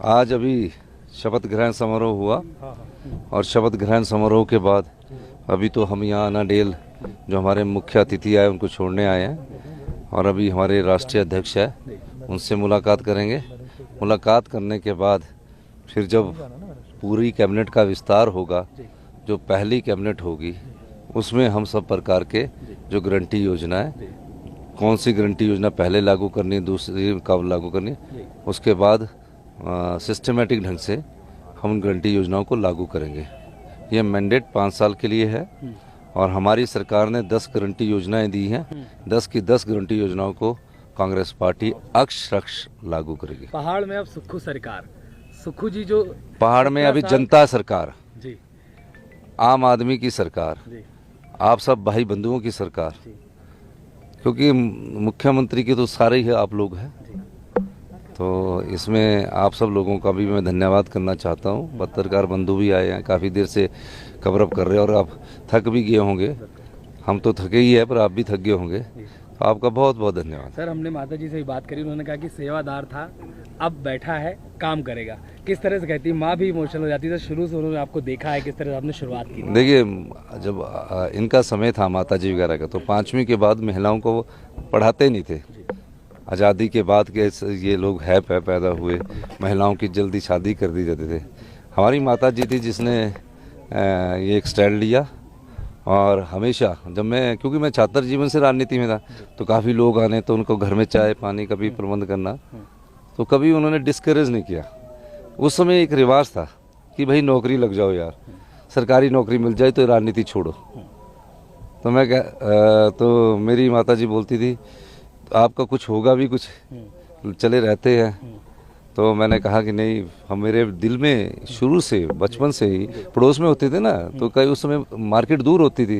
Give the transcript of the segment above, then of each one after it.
आज अभी शपथ ग्रहण समारोह हुआ और शपथ ग्रहण समारोह के बाद अभी तो हम यहाँ अनाडेल जो हमारे मुख्य अतिथि आए उनको छोड़ने आए हैं और अभी हमारे राष्ट्रीय अध्यक्ष है उनसे मुलाकात करेंगे। मुलाकात करने के बाद फिर जब पूरी कैबिनेट का विस्तार होगा, जो पहली कैबिनेट होगी उसमें हम सब प्रकार के जो गारंटी योजना है, कौन सी गारंटी योजना पहले लागू करनी है, दूसरी कब लागू करनी है, उसके बाद सिस्टमेटिक ढंग से हम उन गारंटी योजनाओं को लागू करेंगे। ये मैंडेट 5 साल के लिए है और हमारी सरकार ने 10 गारंटी योजनाएं दी हैं। 10 की 10 गारंटी योजनाओं को कांग्रेस पार्टी अक्षरश लागू करेगी। पहाड़ में अब सुक्खू सरकार, सुक्खू जी जो पहाड़ में अभी जनता सरकार जी, आम आदमी की सरकार जी, आप सब भाई बंधुओं की सरकार, क्योंकि मुख्यमंत्री के तो सारे ही आप लोग हैं, तो इसमें आप सब लोगों का भी मैं धन्यवाद करना चाहता हूँ। पत्रकार बंधु भी आए हैं, काफ़ी देर से कवरअप कर रहे हैं और आप थक भी गए होंगे। हम तो थके ही है पर आप भी थक गए होंगे, तो आपका बहुत बहुत धन्यवाद। सर, हमने माता जी से भी बात करी, उन्होंने कहा कि सेवादार था, अब बैठा है, काम करेगा। किस तरह से कहती, माँ भी इमोशनल हो जाती है। शुरू से उन्होंने आपको देखा है, किस तरह से आपने शुरुआत की? देखिए, जब इनका समय था माता जी वगैरह का, तो 5वीं के बाद महिलाओं को पढ़ाते नहीं थे। आज़ादी के बाद के ये लोग है पैदा हुए, महिलाओं की जल्दी शादी कर दी जाती थे। हमारी माता जी थी जिसने ये एक स्टैंड लिया और हमेशा जब मैं, क्योंकि मैं छात्र जीवन से राजनीति में था, तो काफ़ी लोग आने तो उनको घर में चाय पानी का भी प्रबंध करना, तो कभी उन्होंने डिस्करेज नहीं किया। उस समय एक रिवाज था कि भाई नौकरी लग जाओ यार, सरकारी नौकरी मिल जाए तो राजनीति छोड़ो। तो मैं तो मेरी माता जी बोलती थी आपका कुछ होगा भी, कुछ चले रहते हैं। तो मैंने कहा कि नहीं, हम मेरे दिल में शुरू से बचपन से ही पड़ोस में होते थे ना, तो कई उस समय मार्केट दूर होती थी,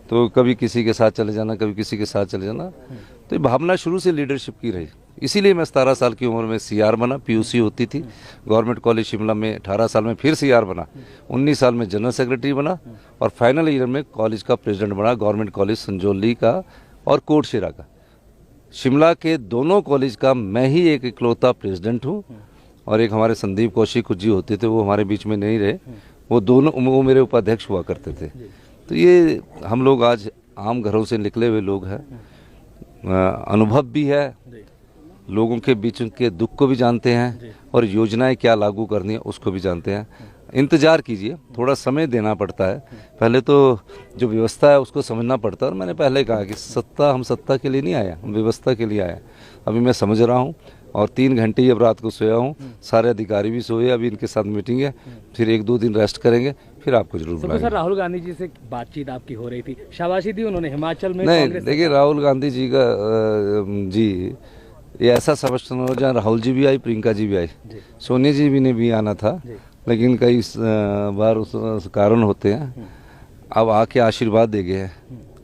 तो कभी किसी के साथ चले जाना, कभी किसी के साथ चले जाना, तो ये भावना शुरू से लीडरशिप की रही। इसीलिए मैं 17 साल की उम्र में CR बना, PUC होती थी गवर्नमेंट कॉलेज शिमला में। 18 साल में फिर CR बना, 19 साल में जनरल सेक्रेटरी बना और फाइनल ईयर में कॉलेज का प्रेसिडेंट बना, गवर्नमेंट कॉलेज संजौली का और कोटशिरा का। शिमला के दोनों कॉलेज का मैं ही एक इकलौता प्रेसिडेंट हूँ और एक हमारे संदीप कौशिक जी होते थे, वो हमारे बीच में नहीं रहे, वो मेरे उपाध्यक्ष हुआ करते थे। तो ये हम लोग आज आम घरों से निकले हुए लोग हैं, अनुभव भी है, लोगों के बीच के दुख को भी जानते हैं और योजनाएं क्या लागू करनी है उसको भी जानते हैं। इंतजार कीजिए, थोड़ा समय देना पड़ता है, पहले तो जो व्यवस्था है उसको समझना पड़ता है। और मैंने पहले कहा कि हम सत्ता के लिए नहीं आया, हम व्यवस्था के लिए आए। अभी मैं समझ रहा हूँ और 3 घंटे ही अब रात को सोया हूँ, सारे अधिकारी भी सोए, अभी इनके साथ मीटिंग है, फिर 1-2 दिन रेस्ट करेंगे, फिर आपको जरूर बुलाएंगे। सर, राहुल गांधी जी से बातचीत आपकी हो रही थी, शाबाशी दी उन्होंने हिमाचल में? नहीं, देखिए राहुल गांधी जी का जी ये ऐसा समझ जहाँ राहुल जी भी आई, प्रियंका जी भी आई, सोनिया जी भी ने भी आना था, लेकिन कई बार उस कारण होते हैं। अब आके आशीर्वाद दे गए हैं।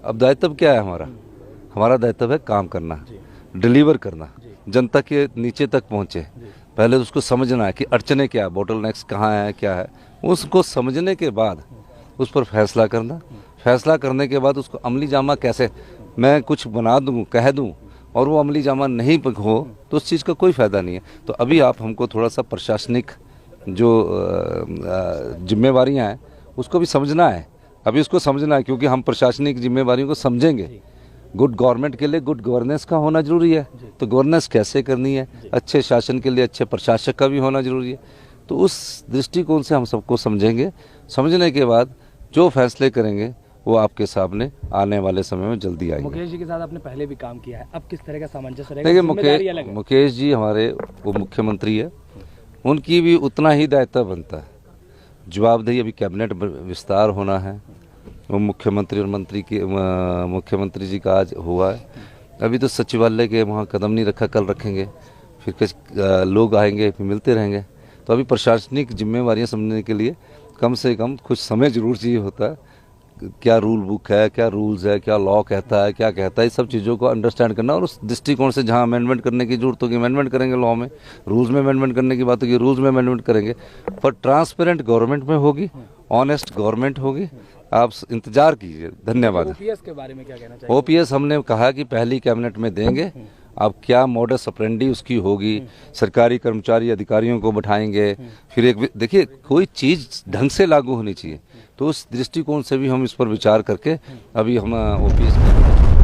अब दायित्व क्या है हमारा दायित्व है काम करना, डिलीवर करना, जनता के नीचे तक पहुँचे। पहले उसको समझना है कि अड़चने क्या है, बोटल नेक्स कहाँ है, क्या है, उसको समझने के बाद उस पर फैसला करना। फैसला करने के बाद उसको अमली जामा कैसे, मैं कुछ बना दूँ, कह दूँ और वो अमली जामा नहीं हो तो उस चीज़ का कोई फ़ायदा नहीं है। तो अभी आप हमको थोड़ा सा प्रशासनिक जो जिम्मेवारियां हैं उसको भी समझना है, अभी उसको समझना है, क्योंकि हम प्रशासनिक जिम्मेवारियों को समझेंगे। गुड गवर्नमेंट के लिए गुड गवर्नेंस का होना जरूरी है, तो गवर्नेंस कैसे करनी है, अच्छे शासन के लिए अच्छे प्रशासक का भी होना जरूरी है। तो उस दृष्टिकोण से हम सबको समझेंगे, समझने के बाद जो फैसले करेंगे वो आपके सामने आने वाले समय में जल्दी आएंगे। मुकेश जी के साथ आपने पहले भी काम किया है, अब किस तरह का सामंजस्य रहेगा? देखिए, मुकेश जी हमारे वो मुख्यमंत्री है, उनकी भी उतना ही दायित्व बनता है, जवाबदेही। अभी कैबिनेट विस्तार होना है, वो मुख्यमंत्री और मुख्यमंत्री जी का आज हुआ है। अभी तो सचिवालय के वहाँ कदम नहीं रखा, कल रखेंगे, फिर कुछ लोग आएंगे, फिर मिलते रहेंगे। तो अभी प्रशासनिक जिम्मेवारियाँ समझने के लिए कम से कम कुछ समय जरूर चाहिए होता है। क्या रूल बुक है, क्या रूल्स है, क्या लॉ कहता है, क्या कहता है, इस सब चीज़ों को अंडरस्टैंड करना और उस दृष्टिकोण से जहाँ अमेंडमेंट करने की जरूरत होगी अमेंडमेंट करेंगे, लॉ में, रूल्स में अमेंडमेंट करने की बात होगी, रूल्स में अमेंडमेंट करेंगे। पर ट्रांसपेरेंट गवर्नमेंट में होगी, ऑनेस्ट गवर्नमेंट होगी, आप इंतजार कीजिए। धन्यवाद। OPS के बारे में क्या कहना चाहिए? OPS हमने कहा कि पहली कैबिनेट में देंगे अब क्या मॉडस ऑपरेंडी उसकी होगी, सरकारी कर्मचारी अधिकारियों को बैठाएंगे, फिर एक देखिए कोई चीज़ ढंग से लागू होनी चाहिए, तो उस दृष्टिकोण से भी हम इस पर विचार करके अभी हम ओपीएस